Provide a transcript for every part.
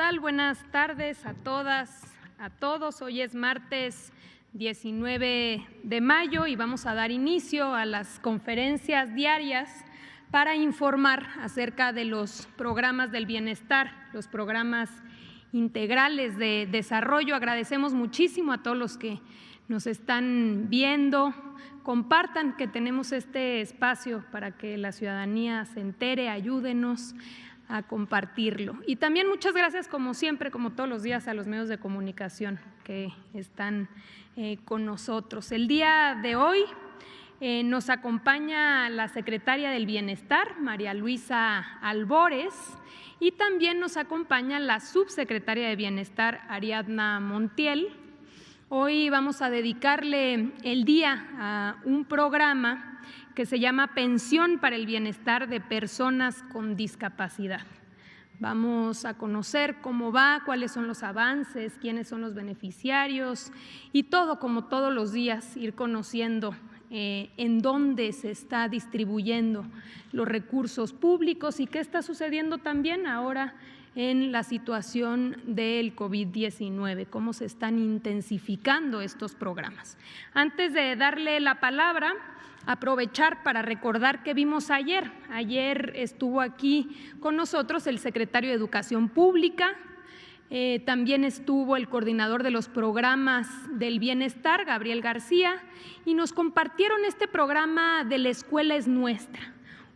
tal? Buenas tardes a todas, a todos. Hoy es martes 19 de mayo y vamos a dar inicio a las conferencias diarias para informar acerca de los programas del bienestar, los programas integrales de desarrollo. Agradecemos muchísimo a todos los que nos están viendo. Compartan que tenemos este espacio para que la ciudadanía se entere, ayúdenos a compartirlo. Y también muchas gracias, como siempre, como todos los días, a los medios de comunicación que están con nosotros. El día de hoy nos acompaña la secretaria del Bienestar, María Luisa Albores, y también nos acompaña la subsecretaria de Bienestar, Ariadna Montiel. Hoy vamos a dedicarle el día a un programa que se llama Pensión para el Bienestar de Personas con Discapacidad. Vamos a conocer cómo va, cuáles son los avances, quiénes son los beneficiarios y todo, como todos los días, ir conociendo en dónde se está distribuyendo los recursos públicos y qué está sucediendo también ahora en la situación del COVID-19, cómo se están intensificando estos programas. Antes de darle la palabra, aprovechar para recordar que vimos ayer. Ayer estuvo aquí con nosotros el secretario de Educación Pública, también estuvo el coordinador de los programas del bienestar, Gabriel García, y nos compartieron este programa de La Escuela es Nuestra,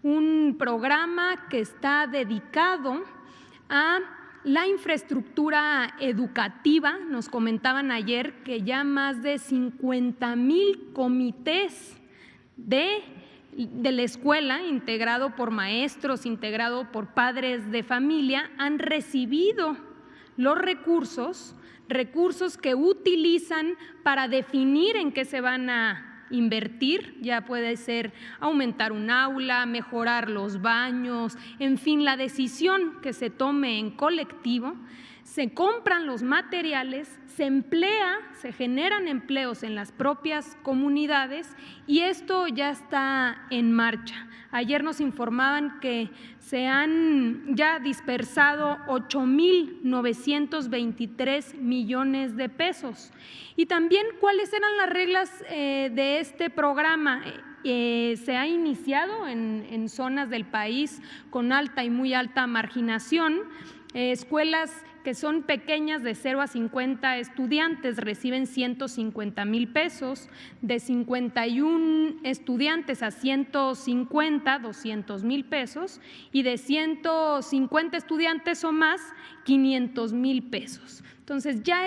un programa que está dedicado a la infraestructura educativa. Nos comentaban ayer que ya más de 50,000 comités de la escuela, integrado por maestros, integrado por padres de familia, han recibido los recursos que utilizan para definir en qué se van a invertir. Ya puede ser aumentar un aula, mejorar los baños, en fin, la decisión que se tome en colectivo. Se compran los materiales, se emplea, se generan empleos en las propias comunidades y esto ya está en marcha. Ayer nos informaban que se han ya dispersado 8,923 millones de pesos. Y también, ¿cuáles eran las reglas de este programa? Se ha iniciado en zonas del país con alta y muy alta marginación. Escuelas que son pequeñas, de 0 a 50 estudiantes, reciben 150,000 pesos, de 51 estudiantes a 150, 200,000 pesos, y de 150 estudiantes o más, 500,000 pesos. Entonces ya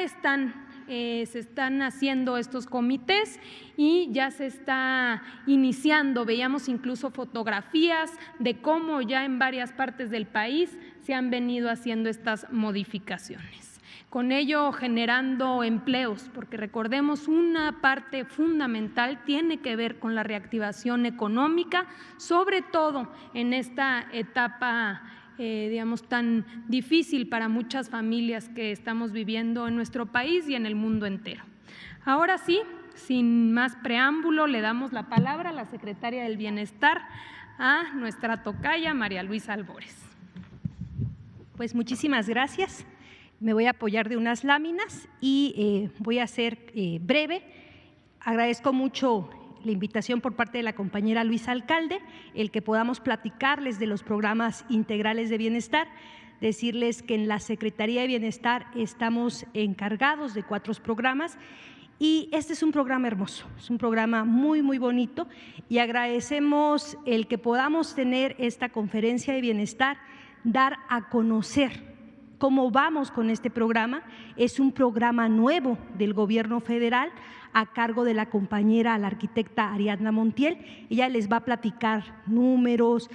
se están haciendo estos comités y ya se está iniciando. Veíamos incluso fotografías de cómo ya en varias partes del país se han venido haciendo estas modificaciones, con ello generando empleos, porque recordemos, una parte fundamental tiene que ver con la reactivación económica, sobre todo en esta etapa digamos, tan difícil para muchas familias que estamos viviendo en nuestro país y en el mundo entero. Ahora sí, sin más preámbulo, le damos la palabra a la secretaria del Bienestar, a nuestra tocaya María Luisa Albores. Pues muchísimas gracias. Me voy a apoyar de unas láminas y voy a ser breve. Agradezco mucho la invitación por parte de la compañera Luisa Alcalde, el que podamos platicarles de los programas integrales de bienestar, decirles que en la Secretaría de Bienestar estamos encargados de 4 programas y este es un programa hermoso, es un programa muy, muy bonito y agradecemos el que podamos tener esta conferencia de bienestar, dar a conocer cómo vamos con este programa. Es un programa nuevo del gobierno federal a cargo de la compañera, la arquitecta Ariadna Montiel. Ella les va a platicar números,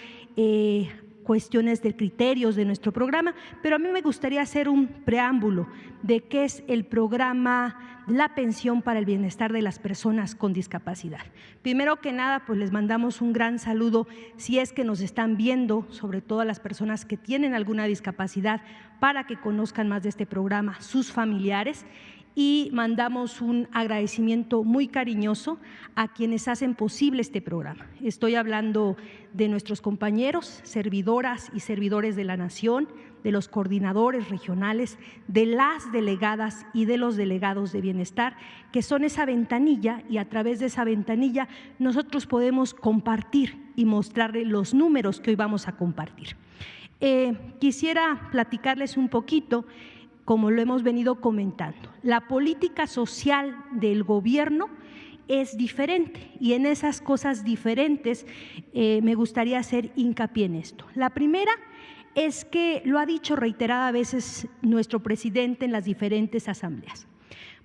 cuestiones de criterios de nuestro programa, pero a mí me gustaría hacer un preámbulo de qué es el programa La Pensión para el Bienestar de las Personas con Discapacidad. Primero que nada, pues les mandamos un gran saludo si es que nos están viendo, sobre todo a las personas que tienen alguna discapacidad, para que conozcan más de este programa, sus familiares. y mandamos un agradecimiento muy cariñoso a quienes hacen posible este programa. Estoy hablando de nuestros compañeros, servidoras y servidores de la Nación, de los coordinadores regionales, de las delegadas y de los delegados de bienestar, que son esa ventanilla, y a través de esa ventanilla nosotros podemos compartir y mostrarles los números que hoy vamos a compartir. Quisiera platicarles un poquito, como lo hemos venido comentando. La política social del gobierno es diferente, y en esas cosas diferentes me gustaría hacer hincapié en esto. La primera es que lo ha dicho reiteradas veces nuestro presidente en las diferentes asambleas: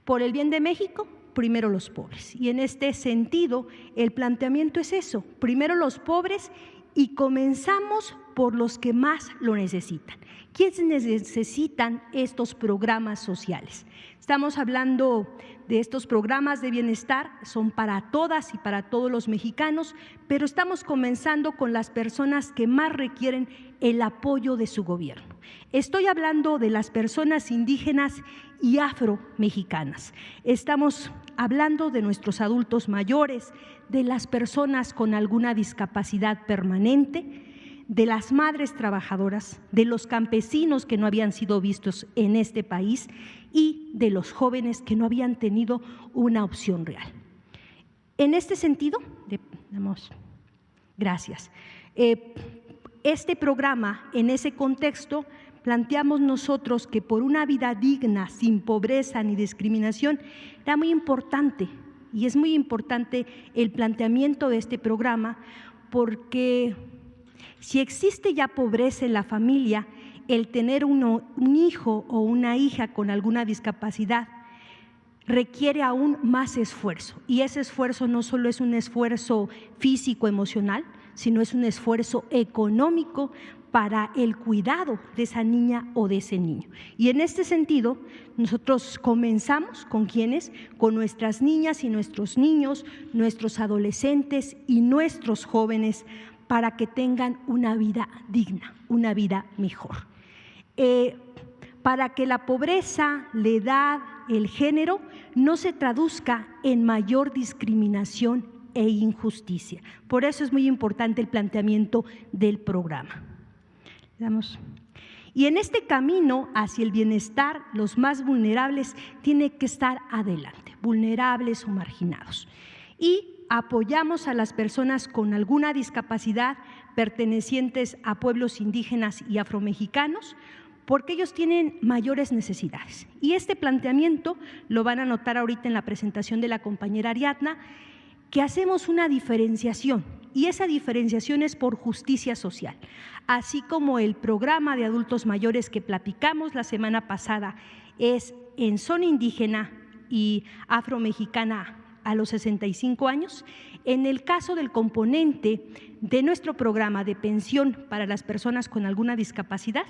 por el bien de México, primero los pobres. Y en este sentido, el planteamiento es eso: primero los pobres, y comenzamos por los que más lo necesitan. ¿Quiénes necesitan estos programas sociales? Estamos hablando de estos programas de bienestar, son para todas y para todos los mexicanos, pero estamos comenzando con las personas que más requieren el apoyo de su gobierno. Estoy hablando de las personas indígenas y afromexicanas. Estamos hablando de nuestros adultos mayores, de las personas con alguna discapacidad permanente, de las madres trabajadoras, de los campesinos que no habían sido vistos en este país y de los jóvenes que no habían tenido una opción real. En este sentido, gracias. Este programa, en ese contexto, planteamos nosotros que por una vida digna, sin pobreza ni discriminación, era muy importante, y es muy importante el planteamiento de este programa, porque si existe ya pobreza en la familia, el tener un hijo o una hija con alguna discapacidad requiere aún más esfuerzo, y ese esfuerzo no solo es un esfuerzo físico, emocional, sino es un esfuerzo económico para el cuidado de esa niña o de ese niño. Y en este sentido, nosotros comenzamos ¿con quiénes? Con nuestras niñas y nuestros niños, nuestros adolescentes y nuestros jóvenes, para que tengan una vida digna, una vida mejor. Para que la pobreza, la edad, el género no se traduzca en mayor discriminación e injusticia. Por eso es muy importante el planteamiento del programa. Y en este camino hacia el bienestar, los más vulnerables tienen que estar adelante, vulnerables o marginados. Y apoyamos a las personas con alguna discapacidad pertenecientes a pueblos indígenas y afromexicanos, porque ellos tienen mayores necesidades. Y este planteamiento lo van a notar ahorita en la presentación de la compañera Ariadna, que hacemos una diferenciación, y esa diferenciación es por justicia social. Así como el programa de adultos mayores que platicamos la semana pasada es en zona indígena y afromexicana a los 65 años, en el caso del componente de nuestro programa de pensión para las personas con alguna discapacidad,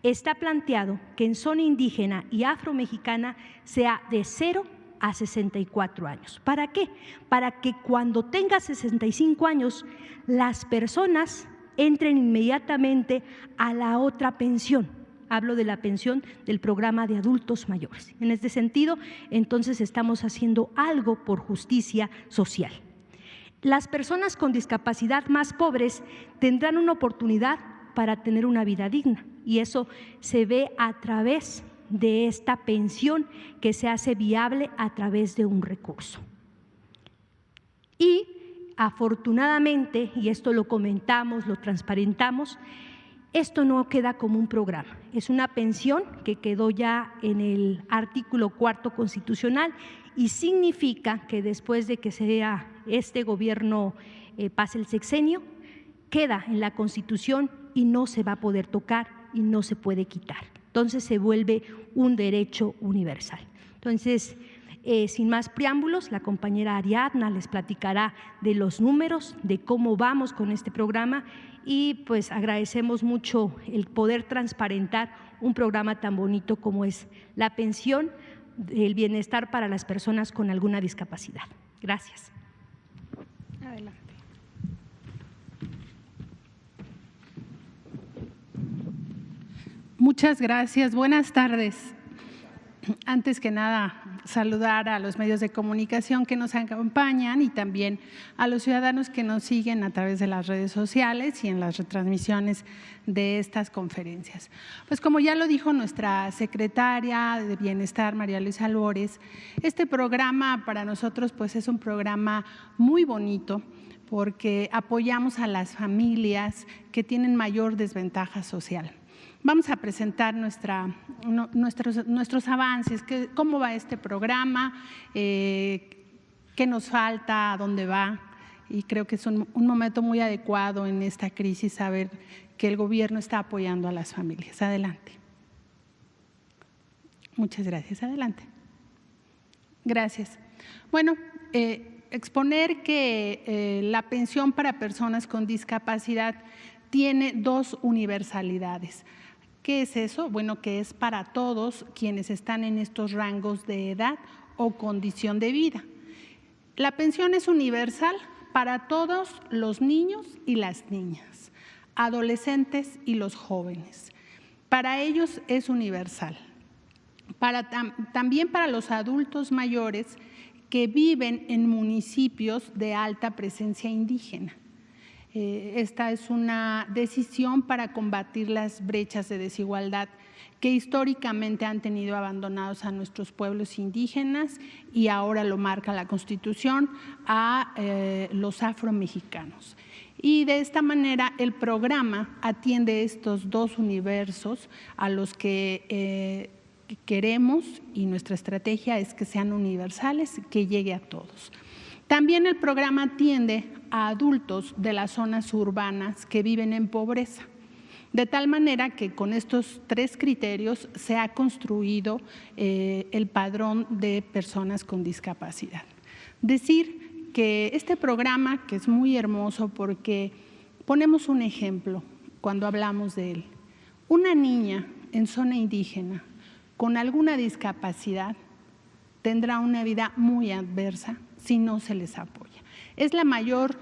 está planteado que en zona indígena y afromexicana sea de 0 a 64 años. ¿Para qué? Para que cuando tenga 65 años las personas entren inmediatamente a la otra pensión. Hablo de la pensión del programa de adultos mayores. En este sentido, entonces estamos haciendo algo por justicia social. Las personas con discapacidad más pobres tendrán una oportunidad para tener una vida digna, y eso se ve a través de esta pensión que se hace viable a través de un recurso. Y afortunadamente, y esto lo comentamos, lo transparentamos, esto no queda como un programa, es una pensión que quedó ya en el artículo 4 constitucional, y significa que después de que sea este gobierno pase el sexenio, queda en la Constitución y no se va a poder tocar y no se puede quitar. Entonces se vuelve un derecho universal. Entonces, sin más preámbulos, la compañera Ariadna les platicará de los números, de cómo vamos con este programa, y pues agradecemos mucho el poder transparentar un programa tan bonito como es la pensión del bienestar para las personas con alguna discapacidad. Gracias. Adelante. Muchas gracias. Buenas tardes. antes que nada, saludar a los medios de comunicación que nos acompañan y también a los ciudadanos que nos siguen a través de las redes sociales y en las retransmisiones de estas conferencias. Pues como ya lo dijo nuestra secretaria de Bienestar, María Luisa Albores, este programa para nosotros pues es un programa muy bonito porque apoyamos a las familias que tienen mayor desventaja social. Vamos a presentar nuestros avances, cómo va este programa, qué nos falta, a dónde va. Y creo que es un momento muy adecuado en esta crisis saber que el gobierno está apoyando a las familias. Adelante. Muchas gracias. Adelante. Gracias. Bueno, exponer que la pensión para personas con discapacidad tiene dos universalidades. ¿Qué es eso? Bueno, que es para todos quienes están en estos rangos de edad o condición de vida. La pensión es universal para todos los niños y las niñas, adolescentes y los jóvenes. Para ellos es universal. También para los adultos mayores que viven en municipios de alta presencia indígena. Esta es una decisión para combatir las brechas de desigualdad que históricamente han tenido abandonados a nuestros pueblos indígenas y ahora lo marca la Constitución a los afromexicanos. Y de esta manera el programa atiende estos dos universos a los que queremos y nuestra estrategia es que sean universales, que llegue a todos. También el programa atiende a adultos de las zonas urbanas que viven en pobreza, de tal manera que con estos tres criterios se ha construido el padrón de personas con discapacidad. Decir que este programa, que es muy hermoso porque ponemos un ejemplo cuando hablamos de él, una niña en zona indígena con alguna discapacidad tendrá una vida muy adversa si no se les apoya. Es la mayor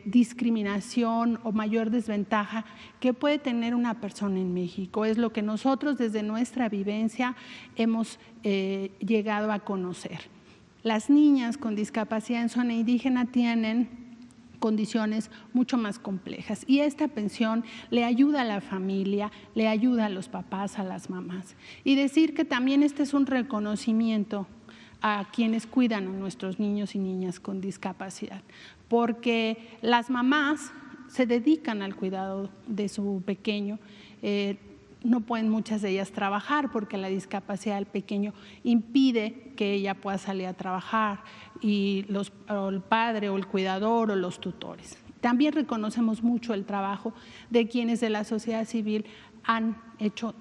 discriminación o mayor desventaja que puede tener una persona en México. Es lo que nosotros desde nuestra vivencia hemos llegado a conocer. Las niñas con discapacidad en zona indígena tienen condiciones mucho más complejas y esta pensión le ayuda a la familia, le ayuda a los papás, a las mamás. Y decir que también este es un reconocimiento a quienes cuidan a nuestros niños y niñas con discapacidad, porque las mamás se dedican al cuidado de su pequeño, no pueden muchas de ellas trabajar porque la discapacidad del pequeño impide que ella pueda salir a trabajar y el padre o el cuidador o los tutores. También reconocemos mucho el trabajo de quienes de la sociedad civil han hecho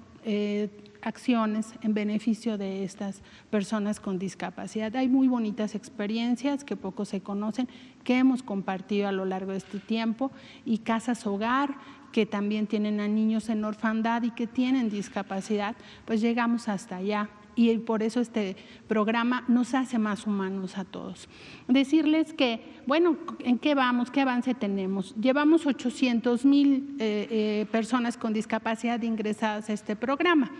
acciones en beneficio de estas personas con discapacidad. Hay muy bonitas experiencias que poco se conocen, que hemos compartido a lo largo de este tiempo, y casas hogar que también tienen a niños en orfandad y que tienen discapacidad, pues llegamos hasta allá. Y por eso este programa nos hace más humanos a todos. Decirles que, bueno, ¿en qué vamos? ¿Qué avance tenemos? Llevamos 800,000 personas con discapacidad ingresadas a este programa.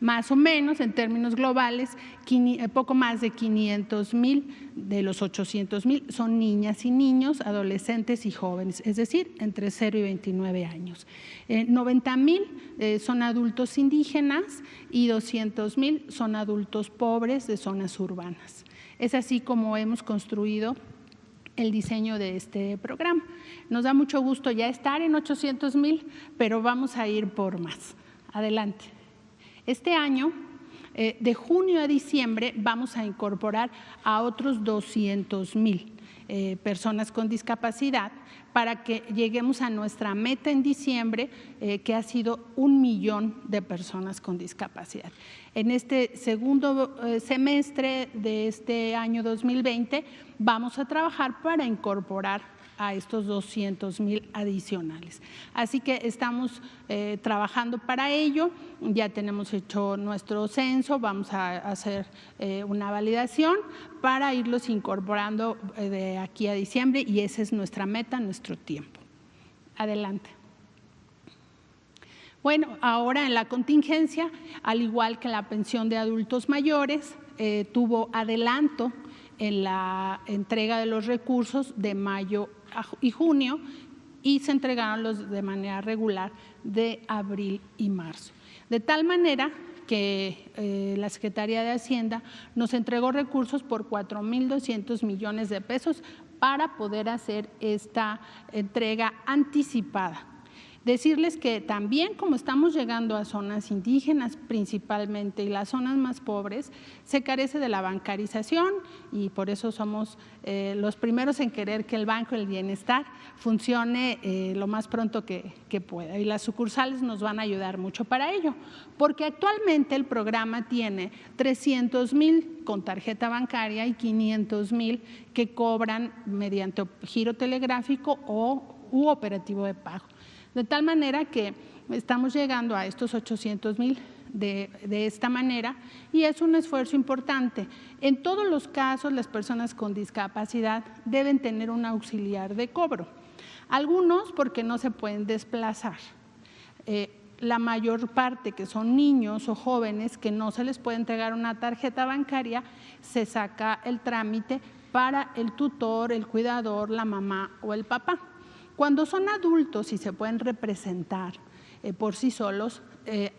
Más o menos, en términos globales, poco más de 500,000 de los 800,000 son niñas y niños, adolescentes y jóvenes, es decir, entre 0 y 29 años. 90,000 son adultos indígenas y 200,000 son adultos pobres de zonas urbanas. Es así como hemos construido el diseño de este programa. Nos da mucho gusto ya estar en 800,000, pero vamos a ir por más. Adelante. Este año, de junio a diciembre, vamos a incorporar a otros 200,000 personas con discapacidad para que lleguemos a nuestra meta en diciembre, que ha sido 1,000,000 de personas con discapacidad. En este segundo semestre de este año 2020 vamos a trabajar para incorporar a estos 200,000 adicionales. Así que estamos trabajando para ello, ya tenemos hecho nuestro censo, vamos a hacer una validación para irlos incorporando de aquí a diciembre y esa es nuestra meta, nuestro tiempo. Adelante. Bueno, ahora en la contingencia, al igual que la pensión de adultos mayores, tuvo adelanto en la entrega de los recursos de mayo y junio y se entregaron los de manera regular de abril y marzo. De tal manera que la Secretaría de Hacienda nos entregó recursos por 4,200 millones de pesos para poder hacer esta entrega anticipada. Decirles que también, como estamos llegando a zonas indígenas principalmente y las zonas más pobres, se carece de la bancarización y por eso somos los primeros en querer que el Banco del Bienestar funcione lo más pronto que pueda. Y las sucursales nos van a ayudar mucho para ello, porque actualmente el programa tiene 300,000 con tarjeta bancaria y 500,000 que cobran mediante giro telegráfico u operativo de pago. De tal manera que estamos llegando a estos 800,000 de esta manera y es un esfuerzo importante. En todos los casos, las personas con discapacidad deben tener un auxiliar de cobro. Algunos porque no se pueden desplazar. La mayor parte que son niños o jóvenes que no se les puede entregar una tarjeta bancaria, se saca el trámite para el tutor, el cuidador, la mamá o el papá. Cuando son adultos y se pueden representar por sí solos,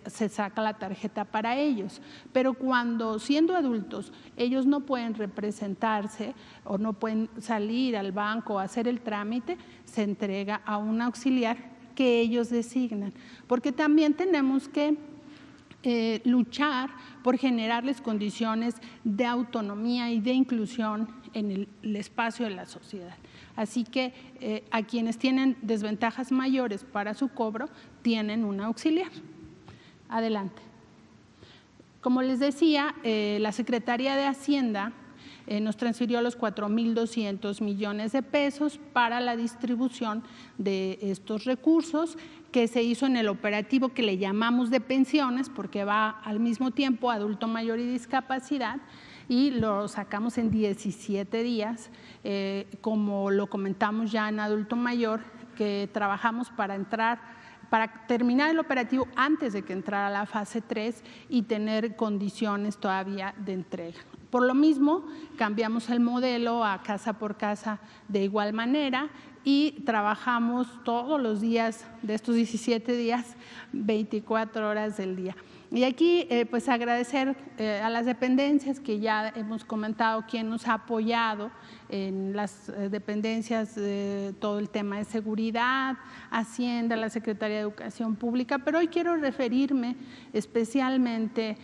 se saca la tarjeta para ellos. Pero cuando siendo adultos ellos no pueden representarse o no pueden salir al banco o hacer el trámite, se entrega a un auxiliar que ellos designan. Porque también tenemos que luchar por generarles condiciones de autonomía y de inclusión en el espacio de la sociedad. Así que a quienes tienen desventajas mayores para su cobro, tienen un auxiliar. Adelante. Como les decía, la Secretaría de Hacienda nos transfirió los 4,200 millones de pesos para la distribución de estos recursos que se hizo en el operativo que le llamamos de pensiones, porque va al mismo tiempo adulto mayor y discapacidad, y lo sacamos en 17 días, como lo comentamos ya en adulto mayor, que trabajamos para terminar el operativo antes de que entrara la fase 3 y tener condiciones todavía de entrega. Por lo mismo, cambiamos el modelo a casa por casa de igual manera y trabajamos todos los días de estos 17 días, 24 horas del día. Y aquí, pues agradecer a las dependencias que ya hemos comentado, quien nos ha apoyado en las dependencias, todo el tema de seguridad, Hacienda, la Secretaría de Educación Pública, pero hoy quiero referirme especialmente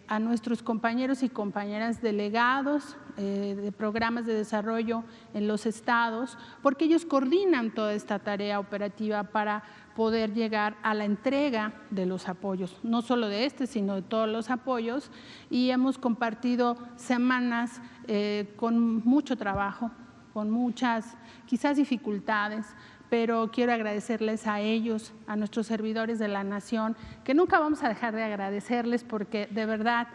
a nuestros compañeros y compañeras delegados de programas de desarrollo en los estados, porque ellos coordinan toda esta tarea operativa para poder llegar a la entrega de los apoyos, no solo de este, sino de todos los apoyos, y hemos compartido semanas con mucho trabajo, con muchas quizás dificultades, pero quiero agradecerles a ellos, a nuestros servidores de la nación, que nunca vamos a dejar de agradecerles porque de verdad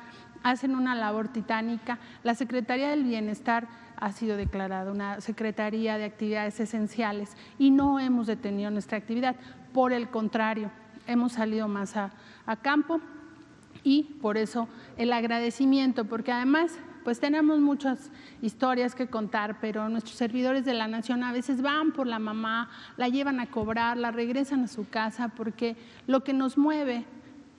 hacen una labor titánica. La Secretaría del Bienestar ha sido declarada una Secretaría de Actividades Esenciales y no hemos detenido nuestra actividad. Por el contrario, hemos salido más a campo y por eso el agradecimiento, porque además pues tenemos muchas historias que contar, pero nuestros servidores de la nación a veces van por la mamá, la llevan a cobrar, la regresan a su casa, porque lo que nos mueve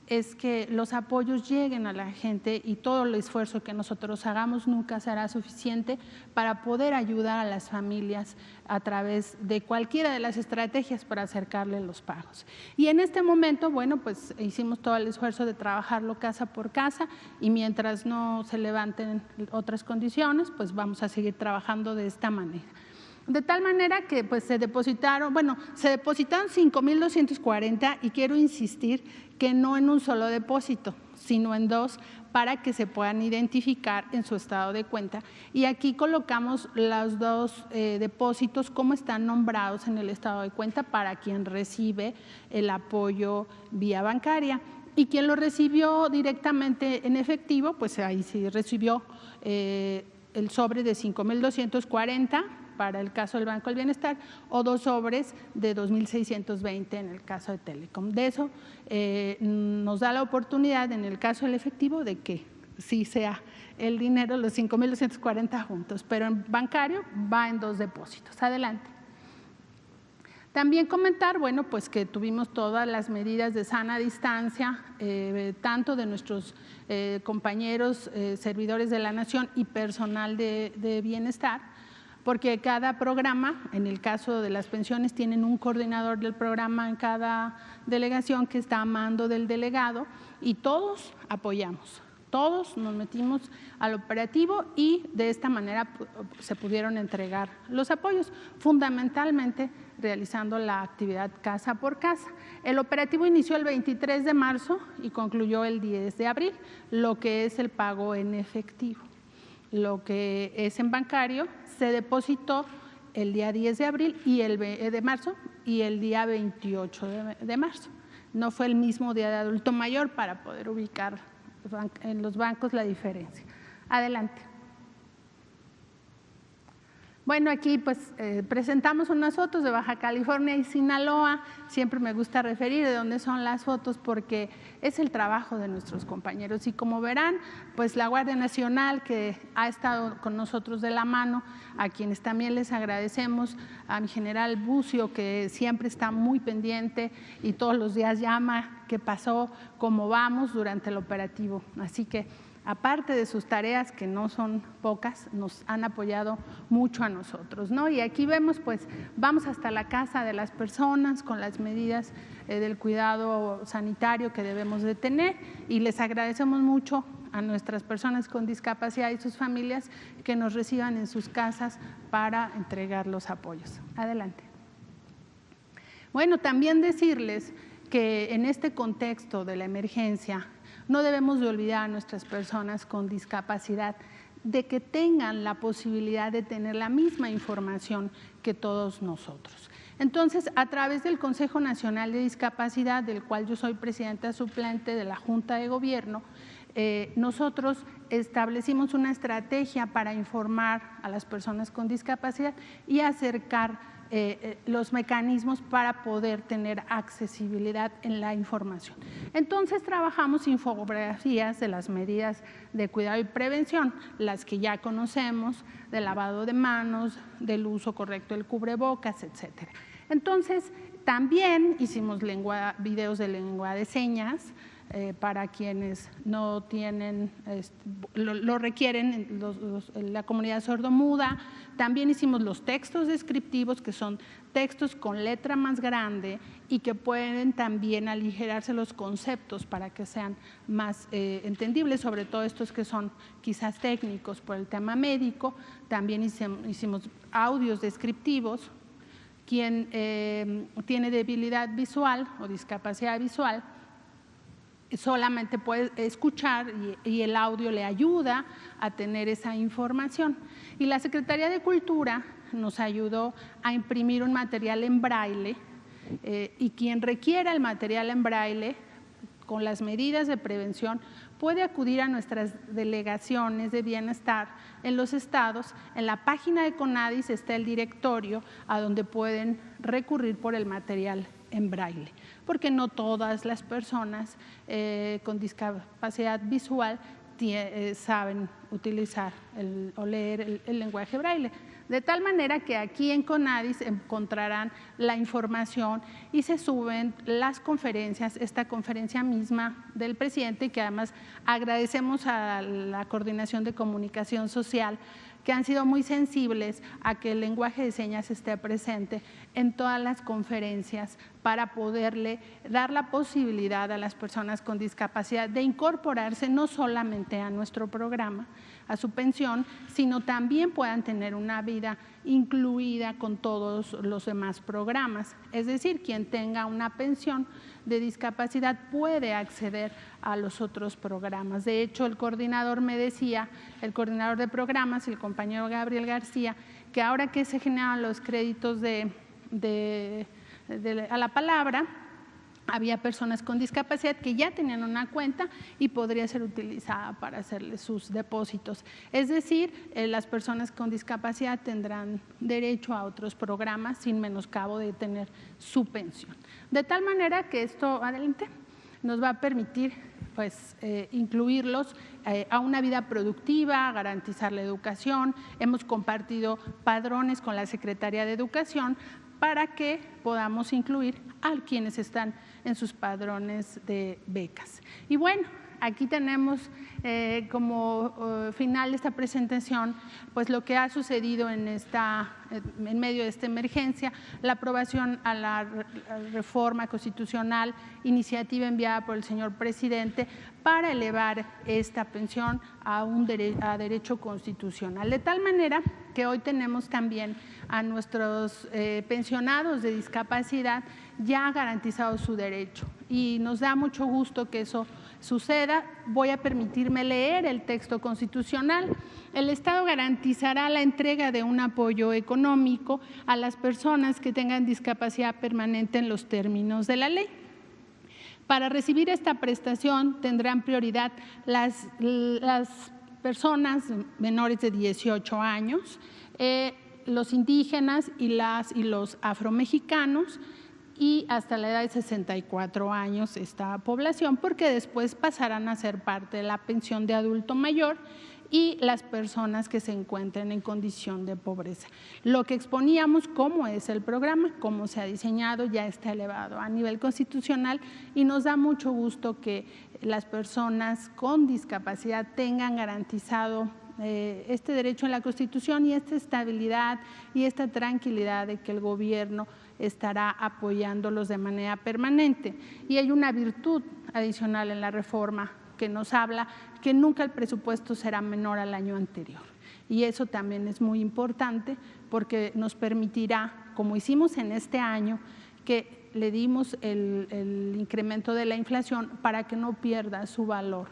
es que los apoyos lleguen a la gente y todo el esfuerzo que nosotros hagamos nunca será suficiente para poder ayudar a las familias a través de cualquiera de las estrategias para acercarle los pagos. Y en este momento, bueno, pues hicimos todo el esfuerzo de trabajarlo casa por casa y mientras no se levanten otras condiciones, pues vamos a seguir trabajando de esta manera. De tal manera que pues se depositaron 5,240 y quiero insistir que no en un solo depósito, sino en dos para que se puedan identificar en su estado de cuenta. Y aquí colocamos los dos depósitos como están nombrados en el estado de cuenta para quien recibe el apoyo vía bancaria. Y quien lo recibió directamente en efectivo, pues ahí sí recibió el sobre de 5,240 para el caso del Banco del Bienestar, o 2 sobres de 2.620 en el caso de Telecom. De eso nos da la oportunidad, en el caso del efectivo, de que sí sea el dinero, los 5.240 juntos, pero en bancario va en 2 depósitos. Adelante. También comentar, bueno, pues que tuvimos todas las medidas de sana distancia, tanto de nuestros compañeros servidores de la Nación y personal de bienestar, porque cada programa, en el caso de las pensiones, tienen un coordinador del programa en cada delegación que está a mando del delegado, y todos apoyamos. Todos nos metimos al operativo y de esta manera se pudieron entregar los apoyos, fundamentalmente realizando la actividad casa por casa. El operativo inició el 23 de marzo y concluyó el 10 de abril, lo que es el pago en efectivo. Lo que es en bancario se depositó el día 10 de abril y de marzo y el día 28 de marzo. No fue el mismo día de adulto mayor para poder ubicar en los bancos la diferencia. Adelante. Bueno, aquí pues presentamos unas fotos de Baja California y Sinaloa. Siempre me gusta referir de dónde son las fotos porque es el trabajo de nuestros compañeros. Y como verán, pues la Guardia Nacional, que ha estado con nosotros de la mano, a quienes también les agradecemos, a mi general Bucio, que siempre está muy pendiente y todos los días llama qué pasó, cómo vamos durante el operativo. Así que aparte de sus tareas, que no son pocas, nos han apoyado mucho a nosotros, ¿no? Y aquí vemos, pues, vamos hasta la casa de las personas con las medidas del cuidado sanitario que debemos de tener, y les agradecemos mucho a nuestras personas con discapacidad y sus familias que nos reciban en sus casas para entregar los apoyos. Adelante. Bueno, también decirles que en este contexto de la emergencia no debemos de olvidar a nuestras personas con discapacidad de que tengan la posibilidad de tener la misma información que todos nosotros. Entonces, a través del Consejo Nacional de Discapacidad, del cual yo soy presidenta suplente de la Junta de Gobierno, nosotros establecimos una estrategia para informar a las personas con discapacidad y acercar los mecanismos para poder tener accesibilidad en la información. Entonces trabajamos infografías de las medidas de cuidado y prevención, las que ya conocemos, del lavado de manos, del uso correcto del cubrebocas, etcétera. Entonces también hicimos videos de lengua de señas, para quienes no tienen, lo requieren, la comunidad sordomuda. También hicimos los textos descriptivos, que son textos con letra más grande y que pueden también aligerarse los conceptos para que sean más entendibles, sobre todo estos que son quizás técnicos por el tema médico. También hicimos audios descriptivos. Quien tiene debilidad visual o discapacidad visual solamente puede escuchar y el audio le ayuda a tener esa información. Y la Secretaría de Cultura nos ayudó a imprimir un material en braille, y quien requiera el material en braille con las medidas de prevención puede acudir a nuestras delegaciones de bienestar en los estados. En la página de CONADIS está el directorio a donde pueden recurrir por el material en braille, porque no todas las personas con discapacidad visual saben utilizar o leer el lenguaje braille. De tal manera que aquí en CONADIS encontrarán la información y se suben las conferencias, esta conferencia misma del presidente, que además agradecemos a la Coordinación de Comunicación Social, que han sido muy sensibles a que el lenguaje de señas esté presente en todas las conferencias para poderle dar la posibilidad a las personas con discapacidad de incorporarse no solamente a nuestro programa, a su pensión, sino también puedan tener una vida incluida con todos los demás programas. Es decir, quien tenga una pensión de discapacidad puede acceder a los otros programas. De hecho, el coordinador me decía, el coordinador de programas, el compañero Gabriel García, que ahora que se generan los créditos a la palabra, había personas con discapacidad que ya tenían una cuenta y podría ser utilizada para hacerles sus depósitos. Es decir, las personas con discapacidad tendrán derecho a otros programas sin menoscabo de tener su pensión. De tal manera que esto, adelante, nos va a permitir pues, incluirlos a una vida productiva, garantizar la educación. Hemos compartido padrones con la Secretaría de Educación para que podamos incluir a quienes están en sus padrones de becas. Y bueno, aquí tenemos como final de esta presentación pues lo que ha sucedido en medio de esta emergencia, la aprobación a la reforma constitucional, iniciativa enviada por el señor presidente para elevar esta pensión a derecho constitucional. De tal manera que hoy tenemos también a nuestros pensionados de discapacidad ya garantizado su derecho y nos da mucho gusto que eso suceda. Voy a permitirme leer el texto constitucional. El Estado garantizará la entrega de un apoyo económico a las personas que tengan discapacidad permanente en los términos de la ley. Para recibir esta prestación tendrán prioridad las personas menores de 18 años, los indígenas y los afromexicanos, y hasta la edad de 64 años esta población, porque después pasarán a ser parte de la pensión de adulto mayor y las personas que se encuentren en condición de pobreza. Lo que exponíamos, cómo es el programa, cómo se ha diseñado, ya está elevado a nivel constitucional y nos da mucho gusto que las personas con discapacidad tengan garantizado este derecho en la Constitución y esta estabilidad y esta tranquilidad de que el gobierno estará apoyándolos de manera permanente. Y hay una virtud adicional en la reforma que nos habla que nunca el presupuesto será menor al año anterior. Y eso también es muy importante porque nos permitirá, como hicimos en este año, que le dimos el incremento de la inflación para que no pierda su valor